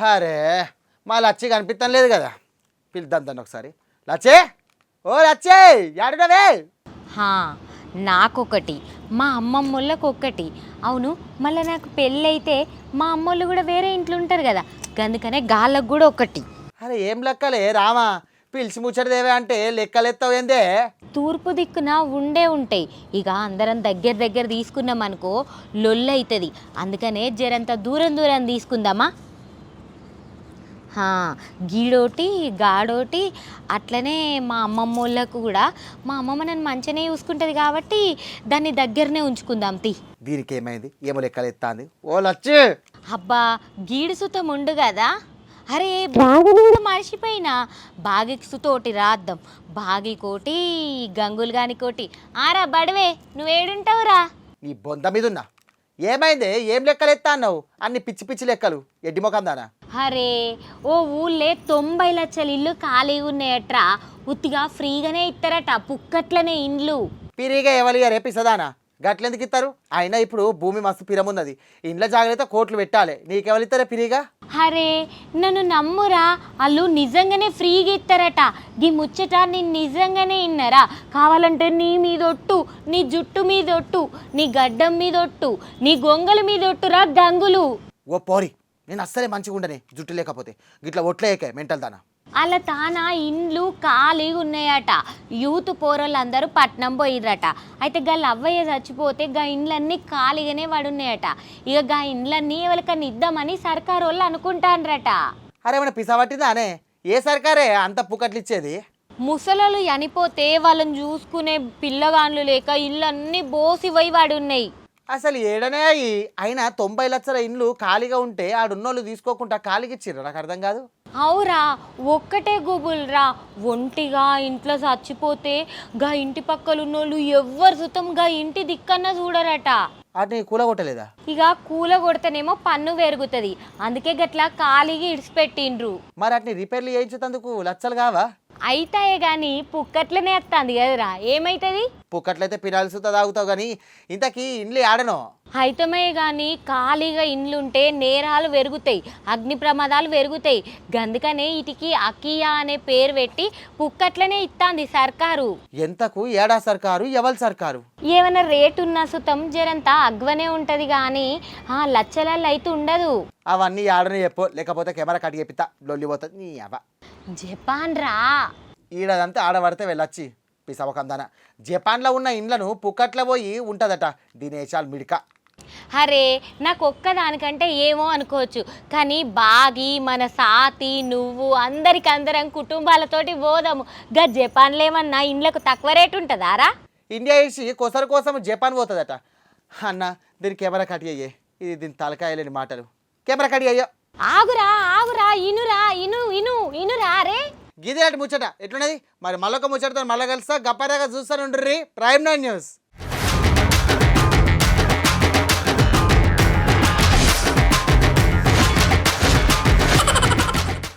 అరే మా లచ్చి కనిపిస్తాం లేదు కదా, పిలుద్దాం దాన్ని ఒకసారి. లచ్చే, ఓ లచ్చే, యాడునవే? హా, నాకొకటి, మా అమ్మమ్మోళ్ళకి ఒక్కటి. అవును, మళ్ళీ నాకు పెళ్ళైతే మా అమ్మోళ్ళు కూడా వేరే ఇంట్లో ఉంటారు కదా, అందుకనే గాళ్ళకు కూడా ఒకటి. అరే ఏం లెక్కలే రామా, పిలిచి ముచ్చటదేవే అంటే లెక్కలెత్తావు ఏందే? తూర్పు దిక్కున ఉండే ఉంటాయి, ఇక అందరం దగ్గర దగ్గర తీసుకున్నాం అనుకో లొల్లు అవుతుంది. అందుకనే జరంత దూరం దూరం తీసుకుందామా? గీడోటి గాడోటి. అట్లనే మా అమ్మమ్మ వాళ్ళకు కూడా, మా అమ్మమ్మ నన్ను మంచిగానే చూసుకుంటుంది కాబట్టి దాన్ని దగ్గరనే ఉంచుకుందాం తి. దీనికి ఏమైంది, ఏమో లెక్కలెత్తాంది. ఓ లచ్చి, అబ్బా గీడు సుతం ఉండు కదా. అరే బాగుని కూడా మర్చిపోయినా, బాగికి సుతోటి రాద్దాం. బాగి కోటి గంగులు గాని కోటి. ఆరా బడవే, నువ్వేడుంటావురా? నీ బొంద మీద ఉన్నా. ఏమైంది, ఏం లెక్కలెత్తా అన్నావు? అన్ని పిచ్చి పిచ్చి లెక్కలు, ఎడ్డి ముఖం దానా? అరే ఓ ఊళ్ళే 90 లక్షల ఇల్లు ఖాళీగా ఉన్నాయట్రా, ఉత్తిగా ఫ్రీగానే ఇస్తారట, పుక్కట్లనే ఇండ్లు. పిరిగా ఎవరు రేపిసదానా? గట్లెందుకు ఇస్తారు? అయినా ఇప్పుడు భూమి మస్తు పిరమున్నది, ఇండ్ల జాగ్రత్త కోట్లు పెట్టాలి. నీకెవరిస్తారా పిరిగా? అరే నన్ను నమ్మురా, వాళ్ళు నిజంగానే ఫ్రీగా ఇస్తారట. గీ ముచ్చట నేను నిజంగానే ఇన్నరా. కావాలంటే నీ మీదొట్టు, నీ జుట్టు మీదొట్టు, నీ గడ్డం మీదొట్టు, నీ గొంగల మీదొట్టురా గంగులు. ఓ పోరి, నేను అస్సలే మంచిగా ఉండనే జుట్టు లేకపోతే. గిట్లా ఒట్లేకే మెంటల్ దానా. అలా తానా ఇండ్లు ఖాళీగా ఉన్నాయట. యూత్ పోరోళ్ళందరూ పట్నం పోయిర్రట. అయితే గా అవ్వయ్య చచ్చిపోతే గా ఇండ్లన్నీ ఖాళీగానే పడున్నాయట. ఇక గా ఇండ్లన్నీ ఎవరికన్నా ఇద్దామని సర్కారు వాళ్ళు అనుకుంటాన్రట. అరే ఏమైనా పిసా పట్టిందా అనే? ఏ సర్కారే అంత పుకట్లు ఇచ్చేది? ముసలోళ్ళు చనిపోతే వాళ్ళని చూసుకునే పిల్లగాండ్లు లేక ఇళ్ళన్నీ బోసిపోయి పడున్నాయి. అసలు ఏడనే అయ్యి. అయినా 90 లక్షల ఇండ్లు ఖాళీగా ఉంటే ఆడున్నోళ్ళు తీసుకోకుండా ఖాళీకి ఇచ్చిర్రు, నాకు అర్థం కాదు. అవురా, ఒక్కటే గుబుల్రా. ఒంటిగా ఇంట్లో చచ్చిపోతే గా ఇంటి పక్కలున్నోళ్ళు ఎవ్వరు సుతం గా ఇంటి దిక్కన్నా చూడరట. వాటిని కూలగొట్టలేదా? ఇక కూల కొడితేనేమో పన్ను పెరుగుతుంది, అందుకే గట్లా ఖాళీగా ఇడిచిపెట్టిండ్రు. మరి వాటిని రిపేర్లు చేయించేందుకు లచ్చలు కావా? అయితాయే గాని పుక్కట్లనే వస్తుంది కదరా, ఏమైతుంది? పుక్కట్లయితే పినాల్సి తాగుతావు కానీ ఇంతకీ ఇండ్లు ఆడనో? అయితమే గాని ఖాళీగా ఇండ్లుంటే నేరాలు పెరుగుతాయి, అగ్ని ప్రమాదాలు పెరుగుతాయి. గందుకనే ఇటికి అకియా అనే పేరు పెట్టి పుక్కట్లనే ఇస్తాంది సర్కారు. ఎంతకు ఏడా సర్కారు, ఎవరి సర్కారు? ఏమైనా రేటు ఉన్న సుతం జరంతా అగ్వనే ఉంటది గాని లచ్చలల్లో అయితే ఉండదు. అవన్నీ ఆడనే చెప్పు, లేకపోతే కెమెరా కట్టి చెప్పితా లొల్లిపోతుంది నీ అవ. జపాన్ రా. ఈడదంతా ఆడబడితే వెళ్ళొచ్చి పిసవకందాన. జపాన్లో ఉన్న ఇండ్లను పుక్కట్ల పోయి ఉంటుందట దినేశాల్ మిడిక. అరే నాకు ఒక్కదానికంటే ఏమో అనుకోవచ్చు, కానీ బాగి మన సాతి నువ్వు అందరం కుటుంబాలతోటి పోదాము. గా జపాన్లో ఏమన్నా ఇండ్లకు తక్కువ రేటు ఉంటుందారా? ఇండియా ఇచ్చి కొసరు కోసం జపాన్ పోతుందట. అన్న దీని కెమెరా కట్టి అయ్యే, ఇది దీని తలకాయలేని మాటలు. కెమెరా కట్టి అయ్యో. ఆగురా ఇనురా ఇనురా రే. గిదే అటు ముచ్చట ఎట్లున్నది మరి? మళ్ళొక ముచ్చటతో మళ్ళీ కలుస్తా. గప్పదాగా చూస్తాను. Prime 9 news.